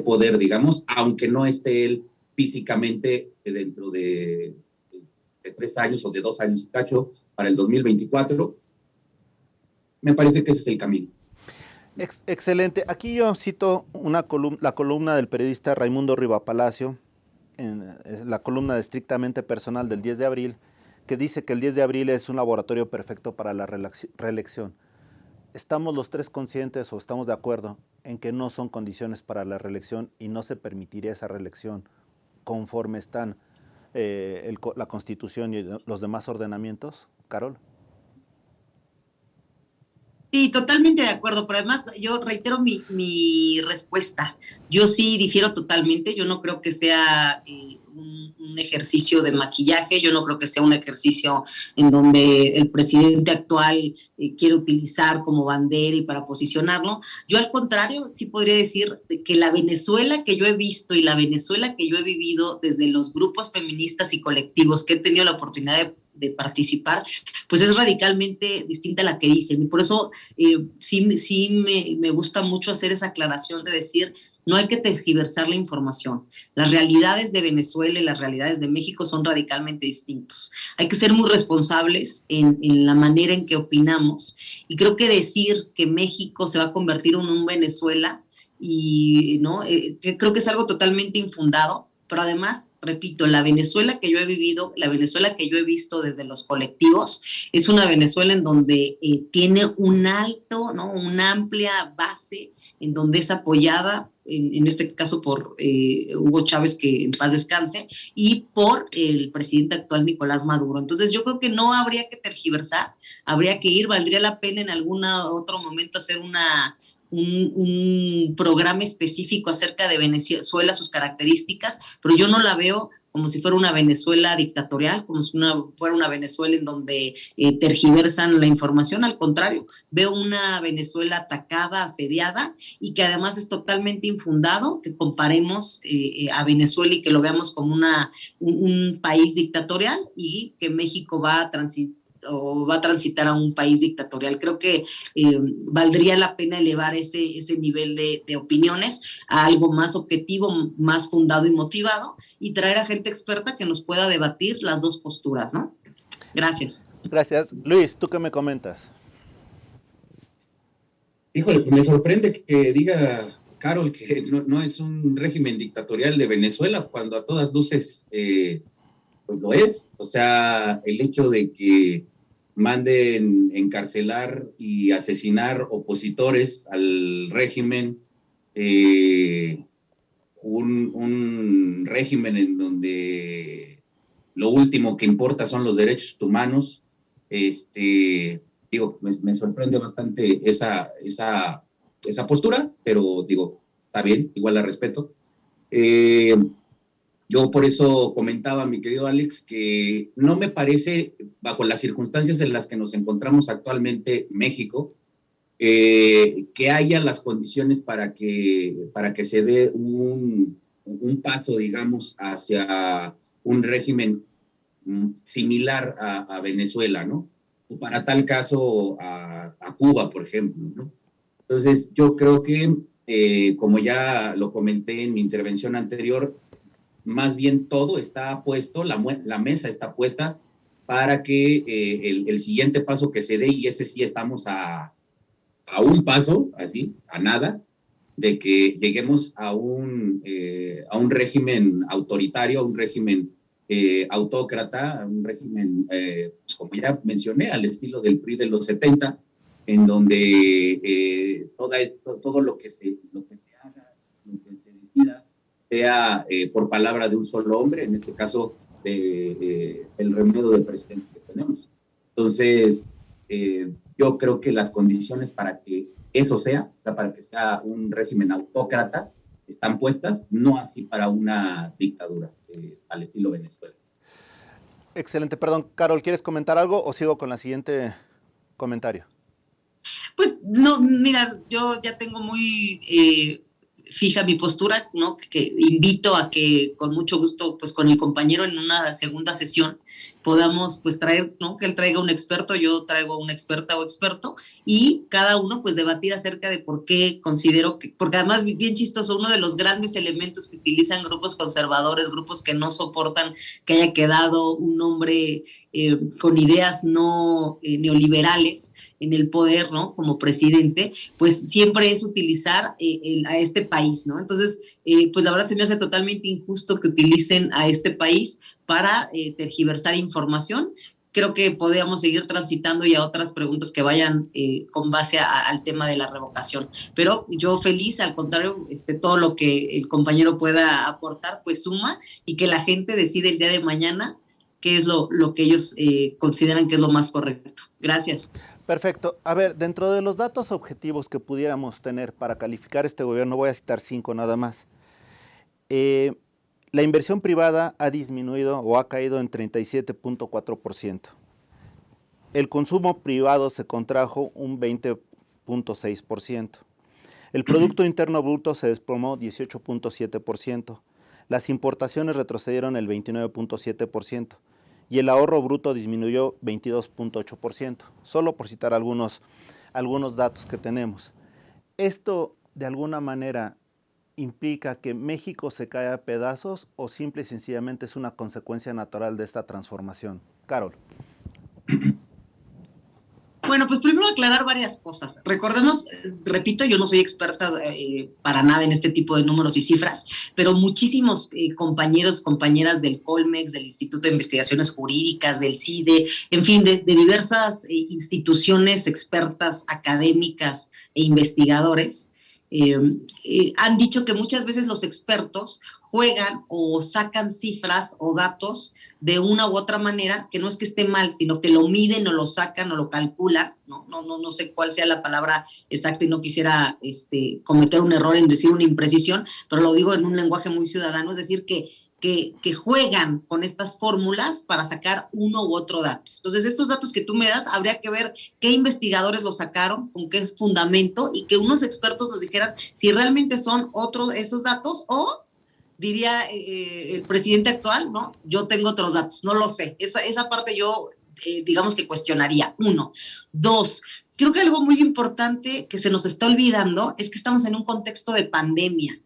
poder, digamos, aunque no esté él físicamente dentro de 3 años o de 2 años y cacho para el 2024. Me parece que ese es el camino. Excelente. Aquí yo cito la columna del periodista Raimundo Rivapalacio, la columna de Estrictamente Personal del 10 de abril, que dice que el 10 de abril es un laboratorio perfecto para la reelección. ¿Estamos los tres conscientes o estamos de acuerdo en que no son condiciones para la reelección y no se permitiría esa reelección conforme están la Constitución y los demás ordenamientos? Carol. Sí, totalmente de acuerdo, pero además yo reitero mi respuesta. Yo sí difiero totalmente, yo no creo que sea un ejercicio de maquillaje, yo no creo que sea un ejercicio en donde el presidente actual quiere utilizar como bandera y para posicionarlo. Yo al contrario, sí podría decir que la Venezuela que yo he visto y la Venezuela que yo he vivido desde los grupos feministas y colectivos que he tenido la oportunidad de participar, pues es radicalmente distinta a la que dicen. Y por eso sí me gusta mucho hacer esa aclaración de decir, no hay que tergiversar la información. Las realidades de Venezuela y las realidades de México son radicalmente distintos. Hay que ser muy responsables en la manera en que opinamos. Y creo que decir que México se va a convertir en un Venezuela, y no, creo que es algo totalmente infundado. Pero además, repito, la Venezuela que yo he vivido, la Venezuela que yo he visto desde los colectivos, es una Venezuela en donde tiene un alto, ¿no? Una amplia base, en donde es apoyada, en este caso por Hugo Chávez, que en paz descanse, y por el presidente actual Nicolás Maduro. Entonces yo creo que no habría que tergiversar, habría que ir, valdría la pena en algún otro momento hacer un programa específico acerca de Venezuela, sus características, pero yo no la veo como si fuera una Venezuela dictatorial, como si fuera una Venezuela en donde tergiversan la información. Al contrario, veo una Venezuela atacada, asediada, y que además es totalmente infundado que comparemos a Venezuela y que lo veamos como un país dictatorial y que México va a transitar a un país dictatorial. Creo que valdría la pena elevar ese nivel de opiniones a algo más objetivo, más fundado y motivado, y traer a gente experta que nos pueda debatir las dos posturas, ¿no? Gracias. Gracias. Luis, ¿tú qué me comentas? Híjole, me sorprende que diga Carol que no es un régimen dictatorial de Venezuela, cuando a todas luces pues lo es. O sea, el hecho de que manden encarcelar y asesinar opositores al régimen, un régimen en donde lo último que importa son los derechos humanos. Digo, me sorprende bastante esa postura, pero digo, está bien, igual la respeto. Yo por eso comentaba, mi querido Alex, que no me parece, bajo las circunstancias en las que nos encontramos actualmente México, que haya las condiciones para que se dé un paso, digamos, hacia un régimen similar a Venezuela, ¿no? O para tal caso a Cuba, por ejemplo, ¿no? Entonces, yo creo que, como ya lo comenté en mi intervención anterior, más bien todo está puesto, la mesa está puesta para que el siguiente paso que se dé, y ese sí estamos a un paso, así, a nada, de que lleguemos a un régimen autoritario, a un régimen autócrata, a un régimen, pues como ya mencioné, al estilo del PRI de los 70, en donde todo lo que se haga, lo que se decida, sea por palabra de un solo hombre, en este caso el remedio del presidente que tenemos. Entonces, yo creo que las condiciones para que eso sea, para que sea un régimen autócrata, están puestas, no así para una dictadura al estilo Venezuela. Excelente, perdón, Carol, ¿quieres comentar algo o sigo con la siguiente comentario? Pues no, mira, yo ya tengo muy fija mi postura, ¿no? Que invito a que con mucho gusto, pues con el compañero en una segunda sesión podamos pues traer, ¿no? Que él traiga un experto, yo traigo una experta o experto, y cada uno pues debatir acerca de por qué considero que, porque además bien chistoso, uno de los grandes elementos que utilizan grupos conservadores, grupos que no soportan que haya quedado un hombre con ideas no neoliberales en el poder, ¿no? Como presidente, pues siempre es utilizar a este país, ¿no? Entonces, pues la verdad se me hace totalmente injusto que utilicen a este país para tergiversar información. Creo que podríamos seguir transitando y a otras preguntas que vayan con base al tema de la revocación. Pero yo feliz, al contrario, todo lo que el compañero pueda aportar, pues suma, y que la gente decide el día de mañana qué es lo que ellos consideran que es lo más correcto. Gracias. Perfecto. A ver, dentro de los datos objetivos que pudiéramos tener para calificar este gobierno, voy a citar 5 nada más. La inversión privada ha disminuido o ha caído en 37.4%. El consumo privado se contrajo un 20.6%. El Producto Interno Bruto se desplomó 18.7%. Las importaciones retrocedieron el 29.7%. Y el ahorro bruto disminuyó 22.8%. Solo por citar algunos datos que tenemos. Esto, de alguna manera, ¿implica que México se cae a pedazos o simple y sencillamente es una consecuencia natural de esta transformación? Carol. Bueno, pues primero aclarar varias cosas. Recordemos, repito, yo no soy experta para nada en este tipo de números y cifras, pero muchísimos compañeros, compañeras del Colmex, del Instituto de Investigaciones Jurídicas, del CIDE, en fin, de diversas instituciones expertas, académicas e investigadores, han dicho que muchas veces los expertos juegan o sacan cifras o datos de una u otra manera, que no es que esté mal, sino que lo miden o lo sacan o lo calculan, no sé cuál sea la palabra exacta y no quisiera cometer un error en decir una imprecisión, pero lo digo en un lenguaje muy ciudadano, es decir, que juegan con estas fórmulas para sacar uno u otro dato. Entonces, estos datos que tú me das, habría que ver qué investigadores los sacaron, con qué fundamento, y que unos expertos nos dijeran si realmente son otros esos datos o diría el presidente actual, ¿no? Yo tengo otros datos, no lo sé. Esa parte yo, digamos que cuestionaría. 1. 2, creo que algo muy importante que se nos está olvidando es que estamos en un contexto de pandemia.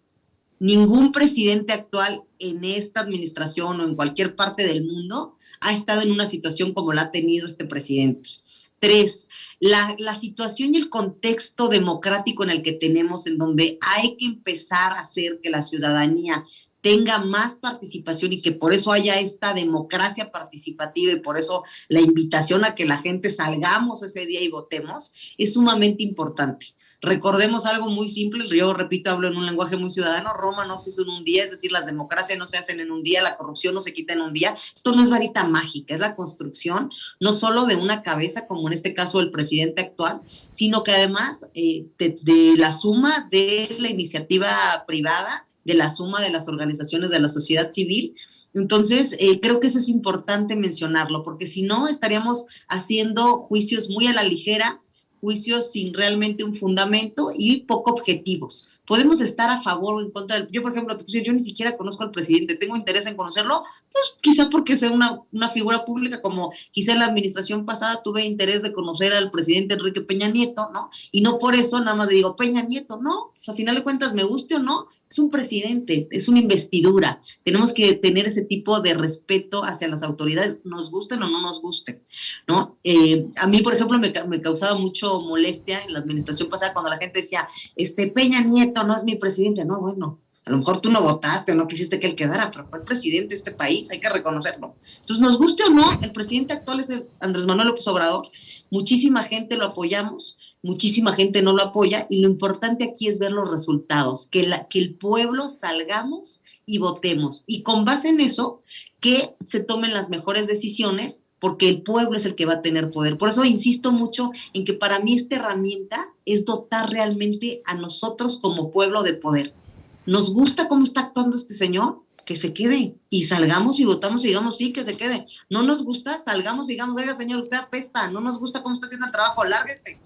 Ningún presidente actual en esta administración o en cualquier parte del mundo ha estado en una situación como la ha tenido este presidente. 3, la situación y el contexto democrático en el que tenemos, en donde hay que empezar a hacer que la ciudadanía tenga más participación y que por eso haya esta democracia participativa y por eso la invitación a que la gente salgamos ese día y votemos es sumamente importante. Recordemos algo muy simple, yo repito, hablo en un lenguaje muy ciudadano, Roma no se hizo en un día, es decir, las democracias no se hacen en un día, la corrupción no se quita en un día, esto no es varita mágica, es la construcción no solo de una cabeza, como en este caso el presidente actual, sino que además de la suma de la iniciativa privada, de la suma de las organizaciones de la sociedad civil. Entonces, creo que eso es importante mencionarlo, porque si no estaríamos haciendo juicios muy a la ligera, juicios sin realmente un fundamento y poco objetivos. Podemos estar a favor o en contra. Yo, por ejemplo, yo ni siquiera conozco al presidente, tengo interés en conocerlo, pues quizá porque sea una figura pública, como quizá en la administración pasada tuve interés de conocer al presidente Enrique Peña Nieto, ¿no? Y no por eso nada más le digo, Peña Nieto, no, pues a final de cuentas, me guste o no, es un presidente, es una investidura. Tenemos que tener ese tipo de respeto hacia las autoridades, nos gusten o no nos gusten, ¿no? A mí, por ejemplo, me causaba mucho molestia en la administración pasada cuando la gente decía, Peña Nieto no es mi presidente. No, bueno, a lo mejor tú no votaste o no quisiste que él quedara, pero fue el presidente de este país, hay que reconocerlo. Entonces, nos guste o no, el presidente actual es Andrés Manuel López Obrador. Muchísima gente lo apoyamos, muchísima gente no lo apoya, y lo importante aquí es ver los resultados, que el pueblo salgamos y votemos, y con base en eso, que se tomen las mejores decisiones, porque el pueblo es el que va a tener poder. Por eso insisto mucho en que para mí esta herramienta es dotar realmente a nosotros como pueblo de poder. ¿Nos gusta cómo está actuando este señor? Que se quede, y salgamos y votamos y digamos sí, que se quede. No nos gusta, salgamos y digamos, oiga señor, usted apesta, no nos gusta cómo está haciendo el trabajo, lárguese.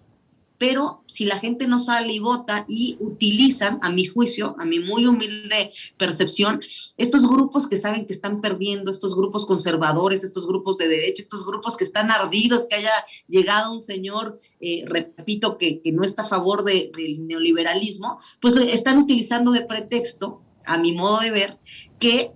Pero si la gente no sale y vota y utilizan, a mi juicio, a mi muy humilde percepción, estos grupos que saben que están perdiendo, estos grupos conservadores, estos grupos de derecha, estos grupos que están ardidos, que haya llegado un señor, repito, que no está a favor del neoliberalismo, pues están utilizando de pretexto, a mi modo de ver, que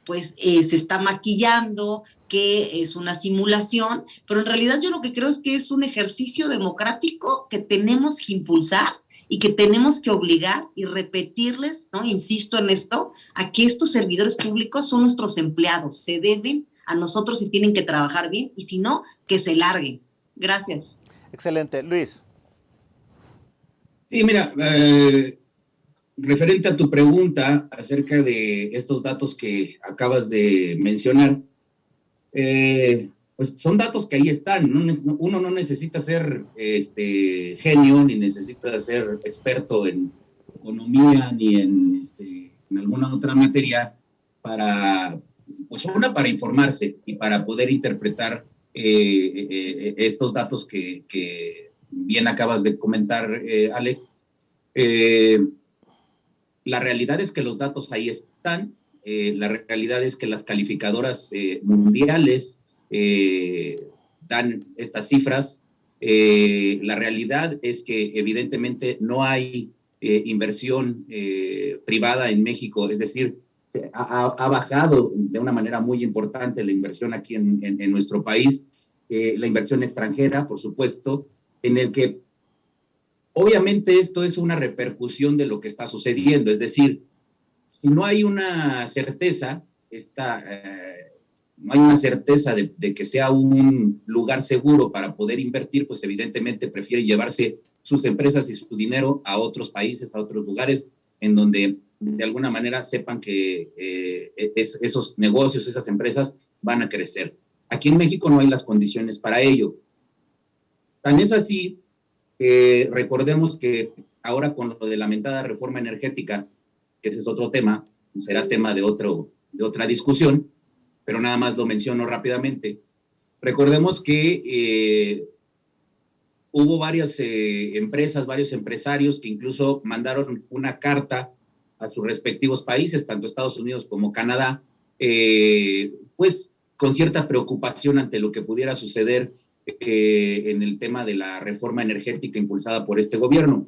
se está maquillando, que es una simulación, pero en realidad yo lo que creo es que es un ejercicio democrático que tenemos que impulsar y que tenemos que obligar y repetirles, ¿no? Insisto en esto, a que estos servidores públicos son nuestros empleados, se deben a nosotros y tienen que trabajar bien, y si no, que se larguen. Gracias. Excelente. Luis. Sí, mira, referente a tu pregunta acerca de estos datos que acabas de mencionar, pues son datos que ahí están. Uno no necesita ser genio, ni necesita ser experto en economía, ni en alguna otra materia para, pues para informarse y para poder interpretar estos datos que bien acabas de comentar, Alex. La realidad es que los datos ahí están. La realidad es que las calificadoras mundiales dan estas cifras. La realidad es que evidentemente no hay inversión privada en México, es decir, ha bajado de una manera muy importante la inversión aquí en nuestro país, la inversión extranjera, por supuesto, en el que obviamente esto es una repercusión de lo que está sucediendo, es decir, si no hay una certeza, no hay una certeza de que sea un lugar seguro para poder invertir, pues evidentemente prefieren llevarse sus empresas y su dinero a otros países, a otros lugares, en donde de alguna manera sepan que esos negocios, esas empresas van a crecer. Aquí en México no hay las condiciones para ello. Tan es así, recordemos que ahora con lo de la lamentada reforma energética, que ese es otro tema, será tema de otra discusión, pero nada más lo menciono rápidamente. Recordemos que hubo varias empresas, varios empresarios que incluso mandaron una carta a sus respectivos países, tanto Estados Unidos como Canadá, pues con cierta preocupación ante lo que pudiera suceder en el tema de la reforma energética impulsada por este gobierno.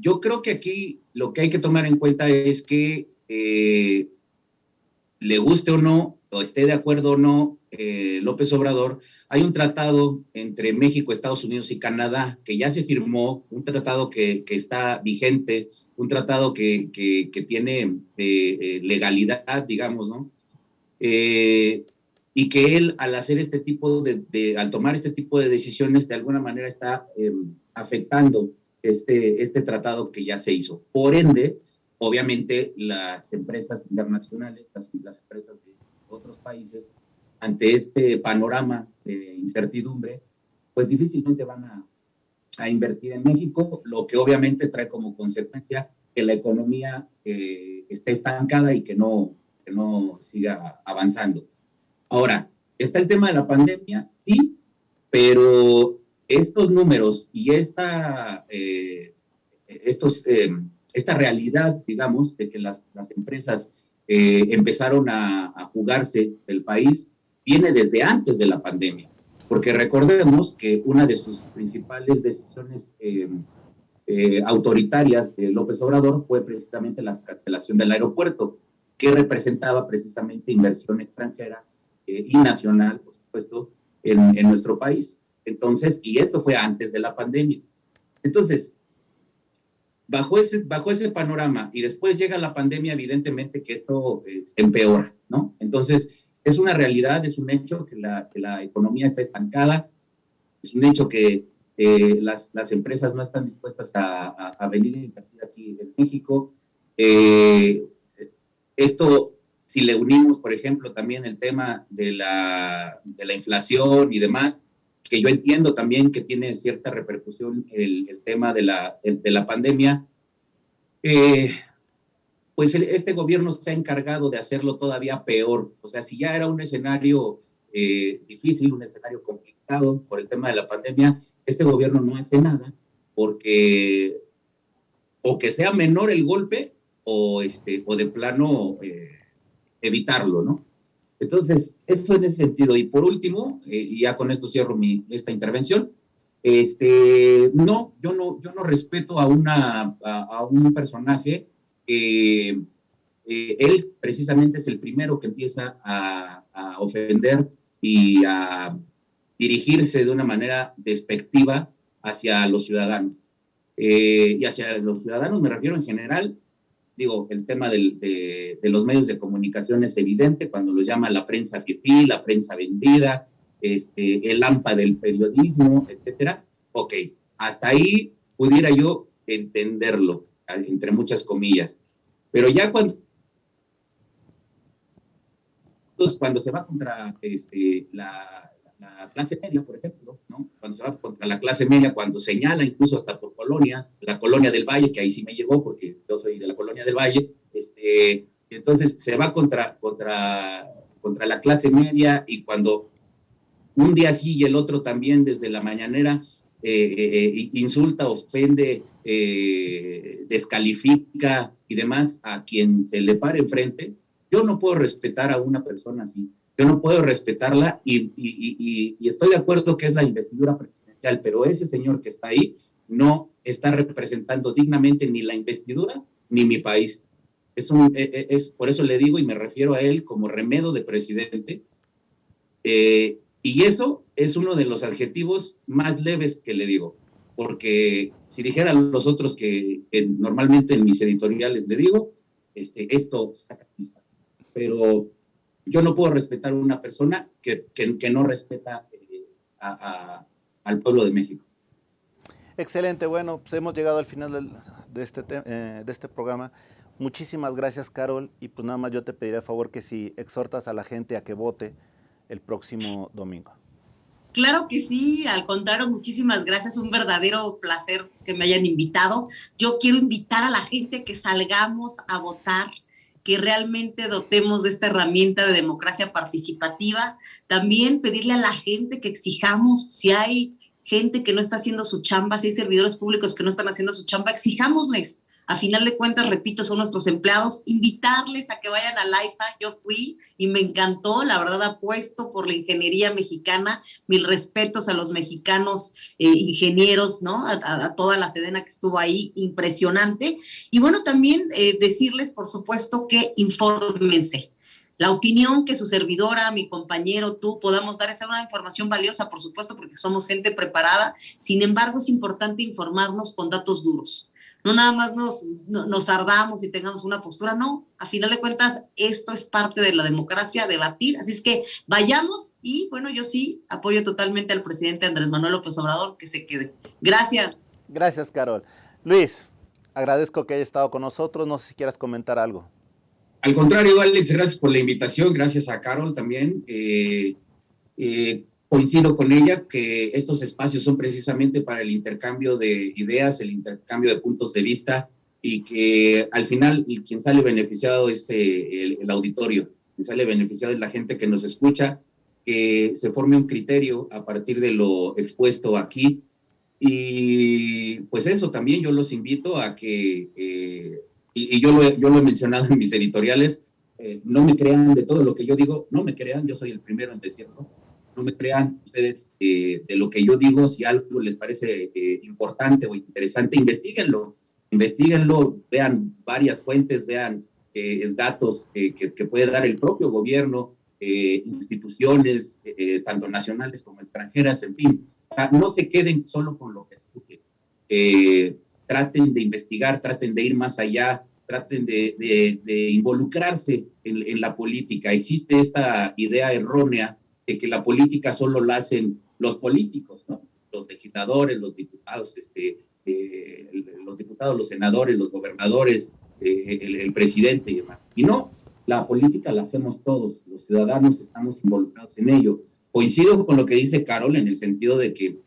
Yo creo que aquí lo que hay que tomar en cuenta es que le guste o no, o esté de acuerdo o no López Obrador, hay un tratado entre México, Estados Unidos y Canadá que ya se firmó, un tratado que está vigente, un tratado que tiene legalidad, digamos, ¿no? Y que él, al hacer este tipo al tomar este tipo de decisiones, de alguna manera está afectando este tratado que ya se hizo. Por ende, obviamente, las empresas internacionales, las empresas de otros países, ante este panorama de incertidumbre, pues difícilmente van a invertir en México, lo que obviamente trae como consecuencia que la economía esté estancada y que no siga avanzando. Ahora, está el tema de la pandemia, sí, pero estos números y esta realidad, digamos, de que las empresas empezaron a fugarse del país, viene desde antes de la pandemia, porque recordemos que una de sus principales decisiones autoritarias de López Obrador fue precisamente la cancelación del aeropuerto, que representaba precisamente inversión extranjera y nacional, por supuesto, en nuestro país. Entonces, y esto fue antes de la pandemia. Entonces, bajo ese panorama, y después llega la pandemia, evidentemente que esto empeora, ¿no? Entonces, es una realidad, es un hecho que la economía está estancada, es un hecho que las empresas no están dispuestas a venir a invertir aquí en México. Esto, si le unimos, por ejemplo, también el tema de la inflación y demás, que yo entiendo también que tiene cierta repercusión el tema de la pandemia, pues este gobierno se ha encargado de hacerlo todavía peor. O sea, si ya era un escenario difícil, un escenario complicado por el tema de la pandemia, este gobierno no hace nada porque o que sea menor el golpe o de plano evitarlo, ¿no? Entonces, eso en ese sentido. Y por último, y ya con esto cierro esta intervención, no, yo no respeto a un personaje que él precisamente es el primero que empieza a ofender y a dirigirse de una manera despectiva hacia los ciudadanos. Y hacia los ciudadanos me refiero en general, digo, el tema de los medios de comunicación es evidente, cuando los llama la prensa fifí, la prensa vendida, el AMPA del periodismo, etcétera. Ok, hasta ahí pudiera yo entenderlo, entre muchas comillas. Pero ya cuando se va contra la clase media, por ejemplo, ¿no? Cuando se va contra la clase media, cuando señala incluso hasta por colonias, la Colonia del Valle, que ahí sí me llegó porque yo soy de la Colonia del Valle, entonces se va contra la clase media, y cuando un día sí y el otro también desde la mañanera insulta, ofende, descalifica y demás a quien se le pare enfrente, yo no puedo respetar a una persona así. Yo no puedo respetarla y estoy de acuerdo que es la investidura presidencial, pero ese señor que está ahí no está representando dignamente ni la investidura ni mi país. Por eso le digo y me refiero a él como remedo de presidente, y eso es uno de los adjetivos más leves que le digo, porque si dijera los otros que normalmente en mis editoriales le digo, esto está catista, pero yo no puedo respetar a una persona que no respeta al pueblo de México. Excelente, bueno, pues hemos llegado al final de este programa. Muchísimas gracias, Carol, y pues nada más yo te pediré a favor que si exhortas a la gente a que vote el próximo domingo. Claro que sí, al contrario, muchísimas gracias, un verdadero placer que me hayan invitado. Yo quiero invitar a la gente que salgamos a votar, que realmente dotemos de esta herramienta de democracia participativa. También pedirle a la gente que exijamos, si hay gente que no está haciendo su chamba, si hay servidores públicos que no están haciendo su chamba, exijámosles. A final de cuentas, repito, son nuestros empleados, invitarles a que vayan a AIFA. Yo fui y me encantó, la verdad apuesto por la ingeniería mexicana, mil respetos a los mexicanos ingenieros, ¿no? A toda la Sedena que estuvo ahí, impresionante. Y bueno, también decirles, por supuesto, que infórmense. La opinión que su servidora, mi compañero, tú podamos dar es una información valiosa, por supuesto, porque somos gente preparada. Sin embargo, es importante informarnos con datos duros. No nada más nos ardamos y tengamos una postura, no. A final de cuentas, esto es parte de la democracia, debatir. Así es que vayamos y, bueno, yo sí apoyo totalmente al presidente Andrés Manuel López Obrador, que se quede. Gracias. Gracias, Carol. Luis, agradezco que haya estado con nosotros. No sé si quieras comentar algo. Al contrario, Alex, gracias por la invitación. Gracias a Carol también. Coincido con ella que estos espacios son precisamente para el intercambio de ideas, el intercambio de puntos de vista, y que al final quien sale beneficiado es el auditorio, quien sale beneficiado es la gente que nos escucha, que se forme un criterio a partir de lo expuesto aquí. Y pues eso también yo los invito a que, y yo lo he mencionado en mis editoriales, no me crean de todo lo que yo digo, no me crean, yo soy el primero en decirlo. No me crean ustedes de lo que yo digo. Si algo les parece importante o interesante, investiguenlo, vean varias fuentes, vean datos que puede dar el propio gobierno, instituciones, tanto nacionales como extranjeras, en fin. O sea, no se queden solo con lo que escuchen. Traten de investigar, traten de ir más allá, traten de involucrarse en la política. Existe esta idea errónea de que la política solo la hacen los políticos, ¿no? Los legisladores, los diputados, los senadores, los gobernadores, el presidente y demás. Y no, la política la hacemos todos, los ciudadanos estamos involucrados en ello. Coincido con lo que dice Carol en el sentido de que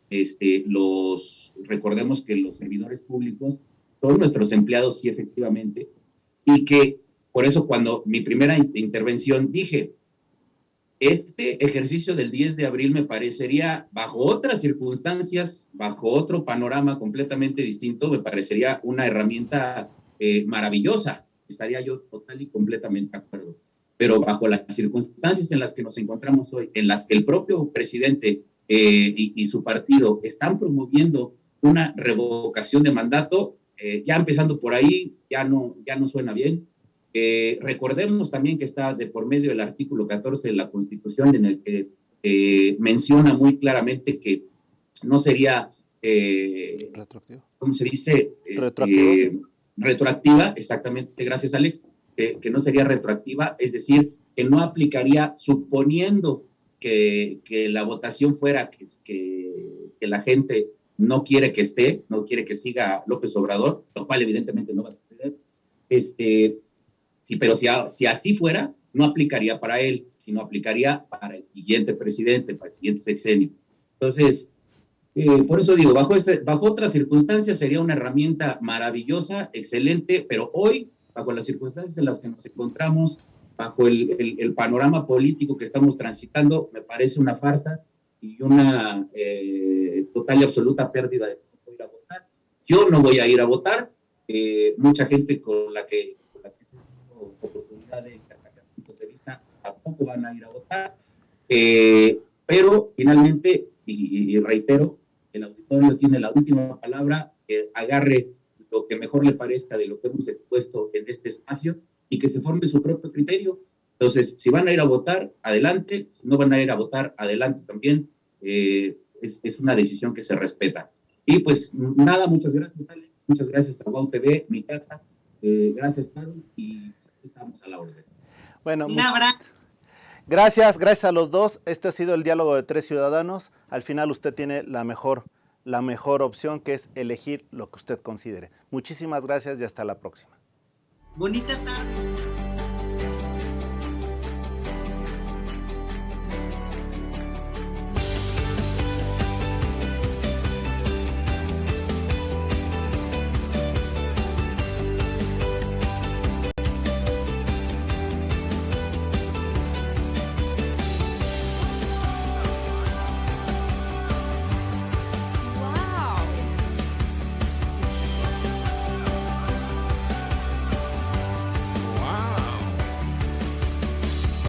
recordemos que los servidores públicos son nuestros empleados, sí, efectivamente, y que por eso cuando mi primera intervención dije, este ejercicio del 10 de abril me parecería, bajo otras circunstancias, bajo otro panorama completamente distinto, me parecería una herramienta maravillosa. Estaría yo total y completamente de acuerdo. Pero bajo las circunstancias en las que nos encontramos hoy, en las que el propio presidente y su partido están promoviendo una revocación de mandato, ya empezando por ahí, ya no suena bien. Recordemos también que está de por medio del artículo 14 de la Constitución, en el que menciona muy claramente que no sería Retroactivo. ¿cómo se dice? Retroactivo. Retroactiva, exactamente, gracias Alex, que no sería retroactiva, es decir, que no aplicaría suponiendo que la votación fuera que la gente no quiere que esté, no quiere que siga López Obrador, lo cual evidentemente no va a suceder. Sí, pero si así fuera, no aplicaría para él, sino aplicaría para el siguiente presidente, para el siguiente sexenio. Entonces, por eso digo, bajo otras circunstancias sería una herramienta maravillosa, excelente, pero hoy, bajo las circunstancias en las que nos encontramos, bajo el panorama político que estamos transitando, me parece una farsa y una total y absoluta pérdida de tiempo ir a votar. Yo no voy a ir a votar, mucha gente con la que tengo oportunidad de intercambiar puntos de vista tampoco van a ir a votar, pero finalmente, y reitero, el auditorio tiene la última palabra, agarre lo que mejor le parezca de lo que hemos expuesto en este espacio y que se forme su propio criterio. Entonces, si van a ir a votar, adelante; si no van a ir a votar, adelante también. Es una decisión que se respeta. Y pues nada, muchas gracias Alex, muchas gracias a WOW TV, mi casa, gracias Carol, y estamos a la orden. Bueno, un abrazo. Gracias a los dos. Este ha sido el diálogo de tres ciudadanos. Al final usted tiene la mejor opción, que es elegir lo que usted considere. Muchísimas gracias y hasta la próxima. Bonita tarde.